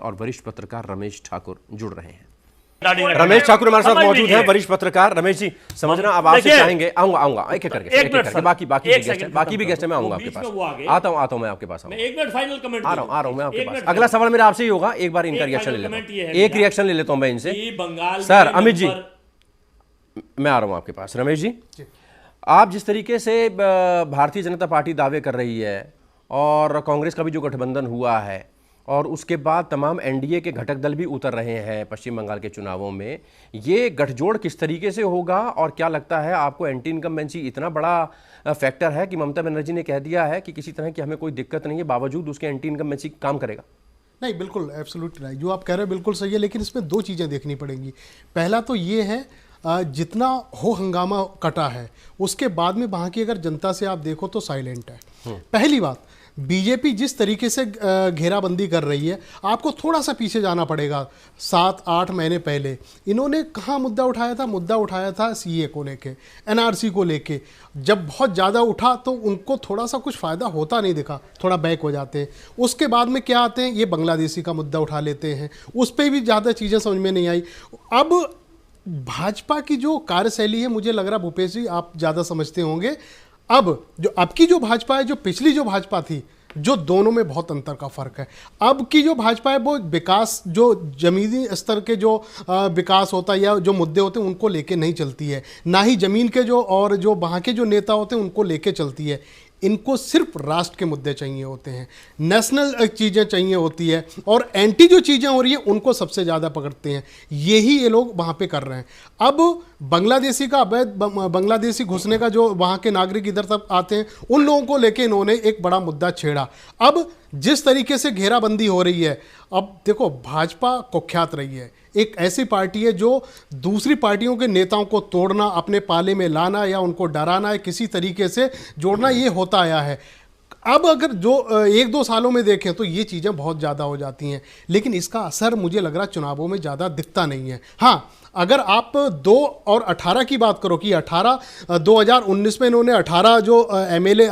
और वरिष्ठ पत्रकार रमेश ठाकुर जुड़ रहे हैं। रमेश ठाकुर हमारे साथ मौजूद हैं, वरिष्ठ पत्रकार। रमेश जी, समझना अब आपसे चाहेंगे, आऊंगा एक एक करके बाकी भी गेस्ट है, मैं आऊंगा आपके पास, आता हूं मैं आपके पास, एक मिनट फाइनल कमेंट आ रहा हूं मैं आपके पास। अगला सवाल मेरा आपसे ही होगा, एक बार इनका रिएक्शन ले लेता हूं, एक रिएक्शन ले लेता हूं मैं इनसे। सर अमित जी, मैं आ रहा हूं आपके पास। रमेश जी, आप जिस तरीके से भारतीय जनता पार्टी दावे कर रही है और कांग्रेस का भी जो गठबंधन हुआ है और उसके बाद तमाम एनडीए के घटक दल भी उतर रहे हैं पश्चिम बंगाल के चुनावों में, ये गठजोड़ किस तरीके से होगा और क्या लगता है आपको? एंटी इनकम्बेंसी इतना बड़ा फैक्टर है कि ममता बनर्जी ने कह दिया है कि किसी तरह की हमें कोई दिक्कत नहीं है, बावजूद उसके एंटी इनकम्बेंसी काम करेगा? नहीं, बिल्कुल एब्सोल्युटली राइट, जो आप कह रहे हैं बिल्कुल सही है, लेकिन इसमें दो चीज़ें देखनी पड़ेंगी। पहला तो ये है, जितना हो हंगामा कटा है उसके बाद में वहाँ की अगर जनता से आप देखो तो साइलेंट है। पहली बात, बीजेपी जिस तरीके से घेराबंदी कर रही है, आपको थोड़ा सा पीछे जाना पड़ेगा। 7-8 महीने पहले इन्होंने कहाँ मुद्दा उठाया था? मुद्दा उठाया था सीए को लेके, एनआरसी को लेके। जब बहुत ज़्यादा उठा तो उनको थोड़ा सा कुछ फ़ायदा होता नहीं दिखा, थोड़ा बैक हो जाते हैं। उसके बाद में क्या आते हैं, ये बांग्लादेशी का मुद्दा उठा लेते हैं, उस पर भी ज़्यादा चीज़ें समझ में नहीं आई। अब भाजपा की जो कार्यशैली है, मुझे लग रहा भूपेश जी आप ज़्यादा समझते होंगे। अब जो अब की जो भाजपा है, जो पिछली जो भाजपा थी, जो दोनों में बहुत अंतर का फर्क है। अब की जो भाजपा है वो विकास, जो जमीनी स्तर के जो विकास होता है या जो मुद्दे होते हैं उनको लेके नहीं चलती है, ना ही जमीन के जो और जो वहाँ के जो नेता होते हैं उनको लेके चलती है। इनको सिर्फ राष्ट्र के मुद्दे चाहिए होते हैं, नेशनल चीज़ें चाहिए होती है, और एंटी जो चीज़ें हो रही है उनको सबसे ज़्यादा पकड़ते हैं। यही ये लोग वहाँ पे कर रहे हैं। अब बांग्लादेशी का अवैध बांग्लादेशी घुसने का जो वहाँ के नागरिक इधर तक आते हैं, उन लोगों को लेके इन्होंने एक बड़ा मुद्दा छेड़ा। अब जिस तरीके से घेराबंदी हो रही है, अब देखो भाजपा कुख्यात रही है, एक ऐसी पार्टी है जो दूसरी पार्टियों के नेताओं को तोड़ना, अपने पाले में लाना या उनको डराना है, किसी तरीके से जोड़ना, ये होता आया है। अब अगर जो 1-2 सालों में देखें तो ये चीज़ें बहुत ज़्यादा हो जाती हैं, लेकिन इसका असर मुझे लग रहा चुनावों में ज़्यादा दिखता नहीं है। हाँ, अगर आप 2 और 18 की बात करो कि 2019 में इन्होंने 18 जो एमएलए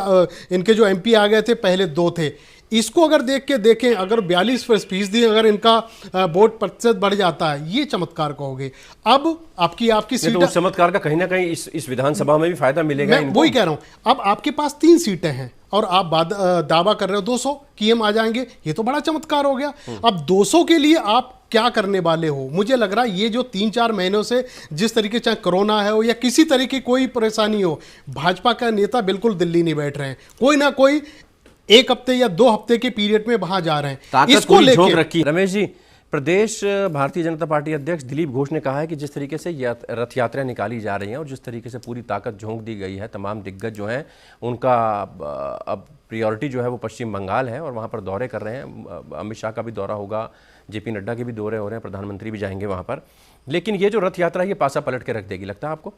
इनके जो एमपी आ गए थे, पहले 2 थे, इसको अगर देखें, अगर 42% अगर इनका वोट प्रतिशत बढ़ जाता है, ये चमत्कार कहोगे। अब आपकी सीट, तो उस चमत्कार का कहीं ना कहीं इस विधानसभा में भी फायदा मिलेगा। मैं वही कह रहा हूं, अब आपके पास 3 सीटें हैं और आप दावा कर रहे हो 200 की हम आ जाएंगे, ये तो बड़ा चमत्कार हो गया। अब 200 के लिए आप क्या करने वाले हो? मुझे लग रहा है ये जो 3-4 महीनों से जिस तरीके, चाहे कोरोना है हो या किसी तरह की कोई परेशानी हो, भाजपा का नेता बिल्कुल दिल्ली नहीं बैठ रहे हैं, कोई ना कोई 1 हफ्ते या 2 हफ्ते के पीरियड में वहां जा रहे हैं। इसको लेकर रखी। रमेश जी, प्रदेश भारतीय जनता पार्टी अध्यक्ष दिलीप घोष ने कहा है कि जिस तरीके से रथ यात्रा निकाली जा रही हैं और जिस तरीके से पूरी ताकत झोंक दी गई है, तमाम दिग्गज जो हैं उनका अब प्रायोरिटी जो है वो पश्चिम बंगाल है और वहाँ पर दौरे कर रहे हैं। अमित शाह का भी दौरा होगा, जेपी नड्डा के भी दौरे हो रहे हैं, प्रधानमंत्री भी जाएंगे वहाँ पर। लेकिन ये जो रथ यात्रा है ये पासा पलट के रख देगी, लगता है आपको?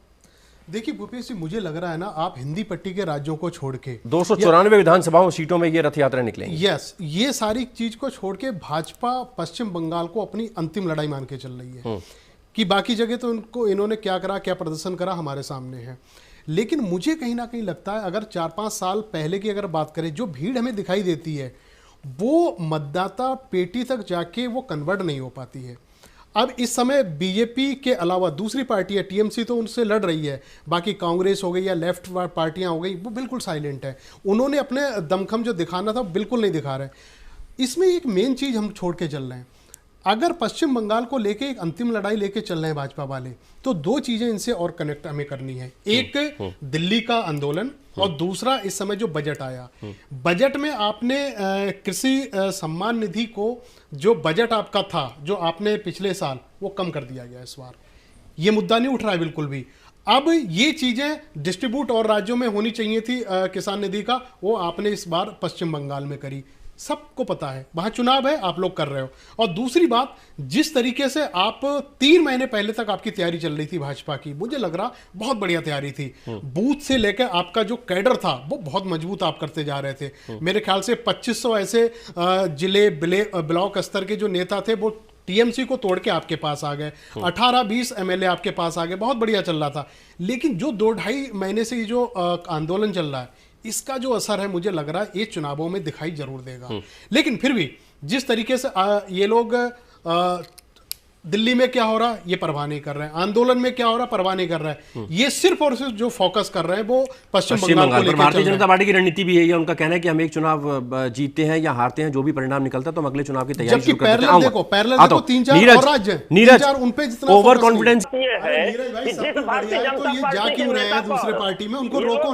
देखिए भूपेश जी, मुझे लग रहा है ना, आप हिंदी पट्टी के राज्यों को छोड़ के 294 विधानसभाओं सीटों में ये रथ यात्रा निकलेंगी। यस, ये सारी चीज को छोड़ के भाजपा पश्चिम बंगाल को अपनी अंतिम लड़ाई मान के चल रही है कि बाकी जगह तो इन्होंने क्या करा, क्या प्रदर्शन करा हमारे सामने है। लेकिन मुझे कहीं ना कहीं लगता है, अगर 4-5 साल पहले की अगर बात करें, जो भीड़ हमें दिखाई देती है वो मतदाता पेटी तक जाके वो कन्वर्ट नहीं हो पाती है। अब इस समय बीजेपी के अलावा दूसरी पार्टी है, टीएमसी तो उनसे लड़ रही है, बाकी कांग्रेस हो गई या लेफ्ट पार्टियां हो गई, वो बिल्कुल साइलेंट है। उन्होंने अपने दमखम जो दिखाना था बिल्कुल नहीं दिखा रहे। इसमें एक मेन चीज हम छोड़ के चल रहे हैं, अगर पश्चिम बंगाल को लेके एक अंतिम लड़ाई लेके चल रहे हैं भाजपा वाले, तो 2 चीजें इनसे और कनेक्ट हमें करनी है। एक दिल्ली का आंदोलन और दूसरा इस समय जो बजट आया, बजट में आपने कृषि सम्मान निधि को, जो बजट आपका था जो आपने पिछले साल, वो कम कर दिया गया इस बार। ये मुद्दा नहीं उठ रहा है बिल्कुल भी। अब ये चीजें डिस्ट्रीब्यूट और राज्यों में होनी चाहिए थी किसान निधि का, वो आपने इस बार पश्चिम बंगाल में करी। सबको पता है वहां चुनाव है, आप लोग कर रहे हो। और दूसरी बात, जिस तरीके से आप 3 महीने पहले तक आपकी तैयारी चल रही थी भाजपा की, मुझे लग रहा बहुत बढ़िया तैयारी थी। बूथ से लेकर आपका जो कैडर था वो बहुत मजबूत आप करते जा रहे थे। मेरे ख्याल से 2500 ऐसे जिले ब्लॉक स्तर के जो नेता थे वो टीएमसी को तोड़ के आपके पास आ गए। 18-20 एमएलए आपके पास आ गए, बहुत बढ़िया चल रहा था। लेकिन जो 2-2.5 महीने से जो आंदोलन चल रहा है, इसका जो असर है मुझे लग रहा है ये चुनावों में दिखाई जरूर देगा। लेकिन फिर भी जिस तरीके से ये लोग दिल्ली में क्या हो रहा है ये परवाह नहीं कर रहे हैं, आंदोलन में क्या हो रहा है परवाह नहीं कर रहा है, ये सिर्फ और सिर्फ जो फोकस कर रहे हैं वो पश्चिम बंगाल को पर लेकर भारतीय जनता पार्टी की रणनीति भी है, ये उनका कहना है कि हम एक चुनाव जीतते हैं या हारते हैं, जो भी परिणाम निकलता है तो हम अगले चुनाव की तैयारी शुरू कर देते हैं। पैरेलल देखो 3-4 और राज्य हैं, नीरज, उन पे जितना ओवर कॉन्फिडेंस नीरज भाई सब तो बढ़िया है, तो ये जा क्यों रहे हैं दूसरे पार्टी में, उनको रोको ना।